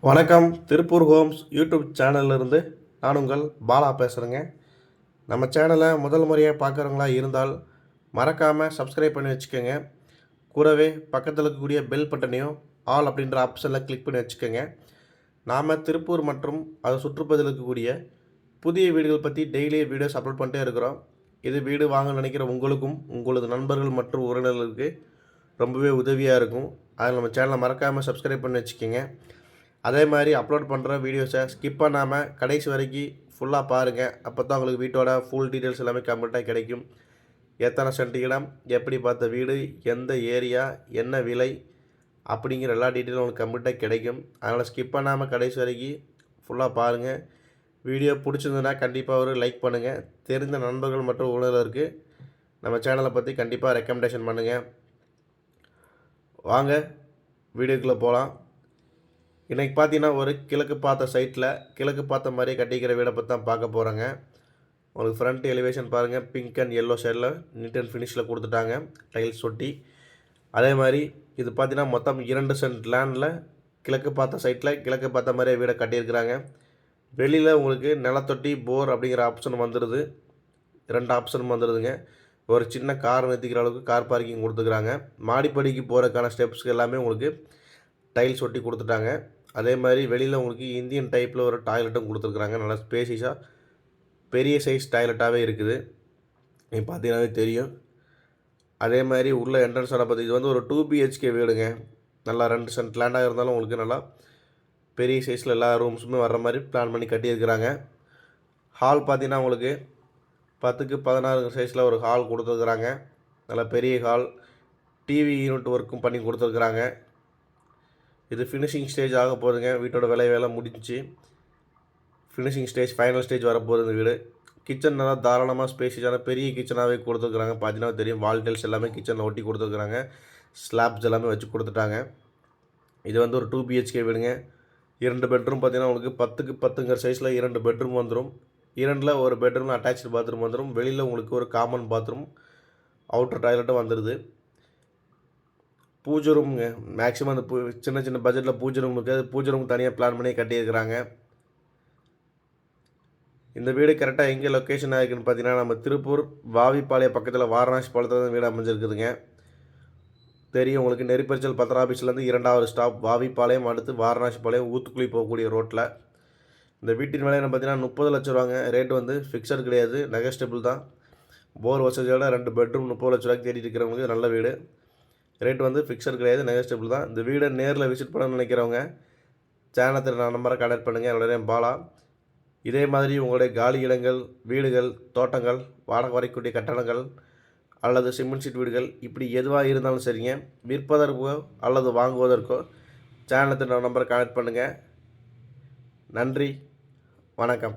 வணக்கம். Tiruppur Holmes YouTube சேனல்லிருந்து நான் உங்கள் பாலா பேசுகிறேங்க. நம்ம சேனலை முதல் முறையாக பார்க்குறவங்களா இருந்தால் மறக்காமல் சப்ஸ்கிரைப் பண்ணி வச்சுக்கோங்க. கூடவே பக்கத்தில் இருக்கக்கூடிய பெல் பட்டனையும் ஆல் அப்படின்ற ஆப்ஷனில் கிளிக் பண்ணி வச்சுக்கோங்க. நாம் திருப்பூர் மற்றும் அதை சுற்றுப்பகுதியில் இருக்கக்கூடிய புதிய வீடுகள் பற்றி டெய்லி வீடியோஸ் அப்லோட் பண்ணிட்டே இருக்கிறோம். இது வீடு வாங்க நினைக்கிற உங்களுக்கும் உங்களது நண்பர்கள் மற்றும் உறவினர்களுக்கு ரொம்பவே உதவியாக இருக்கும். அதில் நம்ம சேனலை மறக்காமல் சப்ஸ்கிரைப் பண்ணி வச்சுக்கோங்க. அதே மாதிரி அப்லோட் பண்ணுற வீடியோஸை ஸ்கிப் பண்ணாமல் கடைசி வரைக்கும் ஃபுல்லாக பாருங்கள். அப்போ தான் உங்களுக்கு வீட்டோட ஃபுல் டீட்டெயில்ஸ் எல்லாமே கம்ப்ளீட்டாக கிடைக்கும். எத்தனை சென்ட் இடம், எப்படி பார்த்த வீடு, எந்த ஏரியா, என்ன விலை அப்படிங்கிற எல்லா டீட்டெயிலும் உங்களுக்கு கம்ப்ளீட்டாக கிடைக்கும். அதனால் ஸ்கிப் பண்ணாமல் கடைசி வரைக்கும் ஃபுல்லாக பாருங்கள். வீடியோ பிடிச்சிருந்ததுன்னா கண்டிப்பாக ஒரு லைக் பண்ணுங்கள். தெரிந்த நண்பர்கள் மற்றும் உறவினருக்கு நம்ம சேனலை பற்றி கண்டிப்பாக ரெக்கமெண்டேஷன் பண்ணுங்கள். வாங்க வீடியோக்குள்ளே போகலாம். இன்றைக்கி பார்த்தீங்கன்னா ஒரு கிழக்கு பார்த்த சைட்டில் கிழக்கு பார்த்த மாதிரியே கட்டிக்கிற வீடை பற்றி தான் பார்க்க போகிறேங்க. உங்களுக்கு ஃப்ரண்ட் எலிவேஷன் பாருங்கள், பிங்க் அண்ட் எல்லோ ஷேடில் நீட் அண்ட் ஃபினிஷில் கொடுத்துட்டாங்க, டைல்ஸ் ஒட்டி. அதே மாதிரி இது பார்த்தீங்கன்னா மொத்தம் 2 சென்ட் லேண்டில் கிழக்கு பார்த்த சைட்டில் கிழக்கு பார்த்த மாதிரியே வீடை கட்டியிருக்கிறாங்க. வெளியில் உங்களுக்கு நிலத்தொட்டி போர் அப்படிங்கிற ஆப்ஷன் வந்துடுது, 2 ஆப்ஷனும் வந்துடுதுங்க. ஒரு சின்ன கார் நிறுத்திக்கிற அளவுக்கு கார் பார்க்கிங் கொடுத்துக்கிறாங்க. மாடிப்படிக்கு போகிறதுக்கான ஸ்டெப்ஸ்க்கு எல்லாமே உங்களுக்கு டைல்ஸ் ஒட்டி கொடுத்துட்டாங்க. அதே மாதிரி வெளியில் உங்களுக்கு இந்தியன் டைப்பில் ஒரு டாய்லெட்டும் கொடுத்துருக்குறாங்க. நல்லா ஸ்பேசிஸாக பெரிய சைஸ் டாய்லெட்டாகவே இருக்குது, நீங்கள் பார்த்தீங்கன்னாவே தெரியும். அதே மாதிரி உள்ள என்ட்ரன்ஸான பார்த்து இது வந்து ஒரு 2 BHK வீடுங்க. நல்லா 2 சென்ட் லேண்டாக இருந்தாலும் உங்களுக்கு நல்லா பெரிய சைஸில் எல்லா ரூம்ஸுமே வர்ற மாதிரி பிளான் பண்ணி கட்டியிருக்கிறாங்க. ஹால் பார்த்தீங்கன்னா உங்களுக்கு 10க்கு 16 சைஸில் ஒரு ஹால் கொடுத்துருக்குறாங்க. நல்லா பெரிய ஹால், டிவி யூனிட் ஒர்க்கும் பண்ணி கொடுத்துருக்குறாங்க. இது ஃபினிஷிங் ஸ்டேஜ் ஆக போகுதுங்க. வீட்டோட வேலை முடிஞ்சு ஃபினிஷிங் ஸ்டேஜ், ஃபைனல் ஸ்டேஜ் வரப்போகுது இந்த வீடு. கிச்சன் நல்லா தாராளமாக ஸ்பேஷியஸான பெரிய கிச்சனாகவே கொடுத்துருக்குறாங்க. பார்த்தீங்கன்னா தெரியும், வால் டைல்ஸ் எல்லாமே கிச்சனில் ஒட்டி கொடுத்துருக்குறாங்க. ஸ்லாப்ஸ் எல்லாமே வச்சு கொடுத்துட்டாங்க. இது வந்து ஒரு 2 BHK வீடுங்க. 2 பெட்ரூம் பார்த்தீங்கன்னா உங்களுக்கு 10க்கு 10ங்கிற சைஸில் 2 பெட்ரூம் வந்துடும். 2ல் ஒரு பெட்ரூமில் அட்டாச்சு பாத்ரூம் வந்துடும். வெளியில் உங்களுக்கு ஒரு காமன் பாத்ரூம், அவுட்டர் டாய்லெட்டும் வந்துடுது. பூஜை ரூமுங்க. மேக்ஸிமம் அந்த சின்ன சின்ன பட்ஜெட்டில் பூஜை ரூம் இருக்குது. பூஜை ரூம் தனியாக பிளான் பண்ணி கட்டியிருக்கிறாங்க. இந்த வீடு கரெக்டாக எங்கே லொக்கேஷன் ஆகிருக்குன்னு பார்த்தீங்கன்னா நம்ம திருப்பூர் வாவிப்பாளையம் பக்கத்தில் வாரணாசி பாலத்தில் தான் வீடு அமைஞ்சிருக்குதுங்க. தெரியும் உங்களுக்கு, நெறிப்பரிச்சல் பத்திர ஆஃபீஸ்லேருந்து 2வது ஸ்டாப் வாவிப்பாளையம், அடுத்து வாரணாசி பாளையம், ஊத்துக்குழி போகக்கூடிய ரோட்டில். இந்த வீட்டின் விலை என்ன பார்த்தீங்கன்னா 30 லட்ச ரூபாங்க. ரேட்டு வந்து ஃபிக்ஸட் கிடையாது, நெகஸ்டபிள் தான். போர் வசதியோட 2 பெட்ரூம் 30 லட்ச ரூபாய்க்கு தேடிட்டு இருக்கிறவங்களுக்கு நல்ல வீடு. ரேட் வந்து ஃபிக்ஸட் கிடையாது, நெகஸ்டபிள் தான். இந்த வீடை நேரில் விசிட் பண்ணணும்னு நினைக்கிறவங்க சேனத்தில் நான் நம்பரை கான்டாக்ட் பண்ணுங்கள். என்னுடைய பாலா. இதே மாதிரி உங்களுடைய காலி இடங்கள், வீடுகள், தோட்டங்கள், வாடகை வரைக்கூடிய கட்டணங்கள் அல்லது சிமெண்ட் சீட் வீடுகள் இப்படி எதுவாக இருந்தாலும் சரிங்க, விற்பதற்கோ அல்லது வாங்குவதற்கோ சேனத்தில் நான் நம்பரை கான்டாக்ட் பண்ணுங்கள். நன்றி, வணக்கம்.